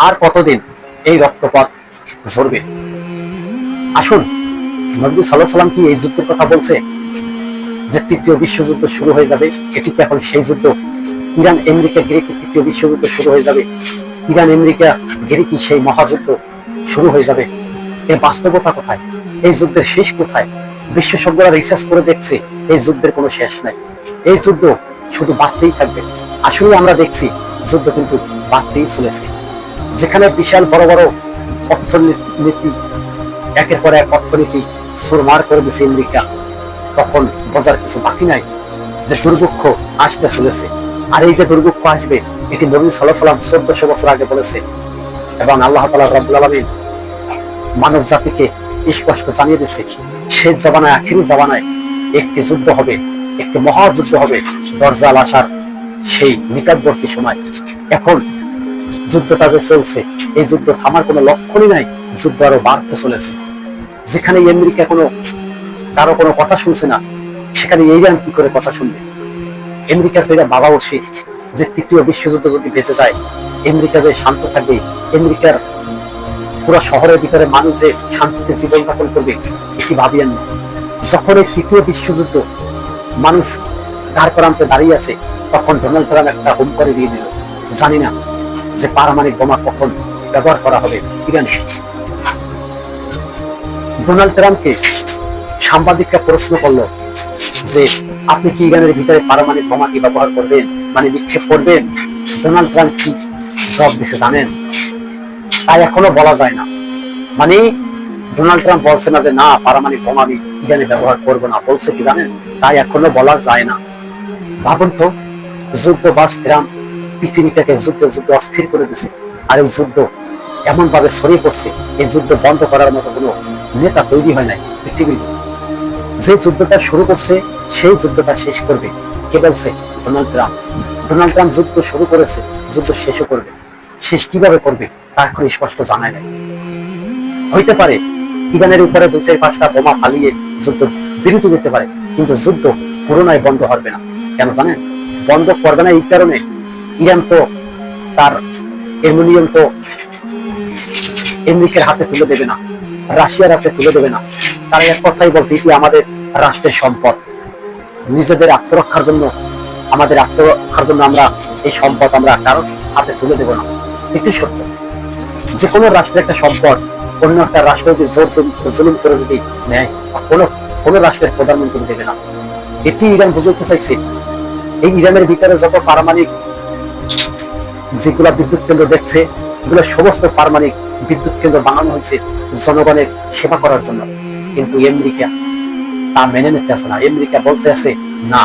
আর কতদিন এই রক্তপাত ঝরবে? আসুন, নবী সাল্লাল্লাহু আলাইহি সাল্লাম কি এই যুদ্ধের কথা বলছে যে তৃতীয় বিশ্বযুদ্ধ শুরু হয়ে যাবে? এটি কি এখন সেই যুদ্ধ? ইরান আমেরিকা ঘিরে কি তৃতীয় বিশ্বযুদ্ধ শুরু হয়ে যাবে? ইরান আমেরিকা ঘিরে কি সেই মহাযুদ্ধ শুরু হয়ে যাবে? এর বাস্তবতা কোথায়? এই যুদ্ধের শেষ কোথায়? বিশেষজ্ঞরা রিসার্চ করে দেখছে এই যুদ্ধের কোনো শেষ নাই। এই যুদ্ধ শুধু বাড়তেই থাকবে। আসলে আমরা দেখছি যুদ্ধ কিন্তু বাড়তেই চলেছে। যেখানে বিশাল বড় বড় অর্থনীতি, একের পর এক অর্থনীতি সুরমার করে দিচ্ছে আমেরিকা, তখন বোঝার কিছু বাকি নাই যে দুর্ভিক্ষ আসতে চলেছে। আর এই যে দুর্ভিক্ষ আসবে, এটি নবী সাল্লাল্লাহু আলাইহি সাল্লাম 1400 বছর আগে বলেছে, এবং আল্লাহ তাআলা রাব্বুল আলামিন মানব জাতিকে স্পষ্ট জানিয়ে দিচ্ছে শেষ জামানায়, আখিরি জামানায় একটি যুদ্ধ হবে, একটি মহাযুদ্ধ হবে, দরজাল আসার সেই নিকটবর্তী সময়। এখন যুদ্ধটা যে চলছে, এই যুদ্ধ থামার কোনো লক্ষণই নাই, যুদ্ধ আরো বাড়তে চলেছে। যেখানে আমেরিকা কারো কোনো কথা শুনছে না, সেখানে ইরান কি করে কথা শুনবে? আমেরিকার তো এটা ভাবা উচিত যে তৃতীয় বিশ্বযুদ্ধ যদি বেঁচে যায়, আমেরিকা যে শান্ত থাকবে, আমেরিকার পুরো শহরের ভিতরে মানুষ যে শান্তিতে জীবনযাপন করবে, এটি ভাবিয়েন না। যখন এই তৃতীয় বিশ্বযুদ্ধ মানুষ দ্বার প্রান্তে দাঁড়িয়ে আছে, তখন ডোনাল্ড ট্রাম্প একটা হুমকি দিয়ে দিল, জানি না যে পারমাণবিক বোমা কখন ব্যবহার করা হবে ইরানে। ডোনাল্ড ট্রাম্পকে সাংবাদিকরা প্রশ্ন করলো যে আপনি কি ইরানের ভিতরে পারমাণবিক বোমা কি ব্যবহার করবেন, মানে নিক্ষেপ করবেন? ডোনাল্ড ট্রাম্প কি জবাব দিছে জানেন? তাই এখনো বলা যায় না। মানে ডোনাল্ড ট্রাম্প বলছে না যে না, পারমাণবিক বোমা আমি ইরানে ব্যবহার করবো না, বলছে কি জানেন? তাই এখনো বলা যায় না। ভাবুন তো, যুদ্ধবাজ ট্রাম্প পৃথিবীটাকে যুদ্ধ অস্থির করে দিছে, আর এই যুদ্ধ এমন ভাবে ছড়িয়ে পড়ছে, এই যুদ্ধ বন্ধ করার মতো কোনো নেতা তৈরি হয় নাই পৃথিবীর। যে যুদ্ধটা শুরু করছে, সেই যুদ্ধটা শেষ করবে কে বলছে? Donald Trump. ডোনাল্ড ট্রাম্প যুদ্ধ শুরু করেছে, যুদ্ধ শেষও করবে। শেষ কিভাবে করবে তা এখন স্পষ্ট জানায় নাই। হইতে পারে ইরানের উপরে 2-4-5টা বোমা ফালিয়ে যুদ্ধ বিরতি দিতে পারে, কিন্তু যুদ্ধ পুরোনায় বন্ধ হবে না। কেন জানেন? বন্ধ করবে না এই কারণে, ইরান তো তার অ্যালুমিনিয়াম তো আমেরিকার হাতে তুলে দেবে না, রাশিয়ার হাতে তুলে দেবে না। তারা এক কথাই বলছে এটি আমাদের রাষ্ট্রের সম্পদ, নিজেদের আত্মরক্ষার জন্য, আমরা এই সম্পদ আমরা কারোর হাতে তুলে দেব না। এটি সত্য। যে কোনো রাষ্ট্রের একটা সম্পদ অন্য একটা রাষ্ট্র যদি জুলুম করে যদি নেয়, কোনো রাষ্ট্রের প্রধানমন্ত্রী দেবে না। এটি ইরান বুঝতে চাইছে। এই ইরানের ভিতরে যত পারমাণবিক যেগুলা বিদ্যুৎ কেন্দ্র দেখছে, এগুলো সমস্ত পারমাণবিক বিদ্যুৎ কেন্দ্র বানানো হয়েছে জনগণের সেবা করার জন্য। কিন্তু আমেরিকা তা মেনে নিতে আসে না। আমেরিকা বলতে আছে না,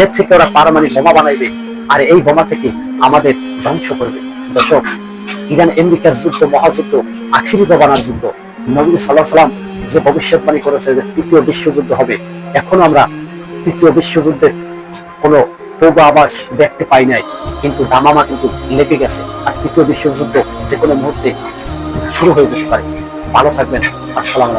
এর থেকে ওরা পারমাণবিক বোমা বানাইবে, আর এই বোমা থেকে আমাদের ধ্বংস করবে। দর্শক, ইরান আমেরিকার যুদ্ধ মহাযুদ্ধ, আখিরি জমানার যুদ্ধ। নবী সাল্লাল্লাহু আলাইহি সাল্লাম যে ভবিষ্যৎবাণী করেছে যে তৃতীয় বিশ্বযুদ্ধ হবে, এখনো আমরা তৃতীয় বিশ্বযুদ্ধের কোনো পূর্বাভাস দেখতে পাই নাই, কিন্তু দামামা কিন্তু লেগে গেছে। আর তৃতীয় বিশ্বযুদ্ধ যে কোনো মুহূর্তে শুরু হয়ে যেতে পারে। ভালো থাকবেন। আসসালামু আলাইকুম।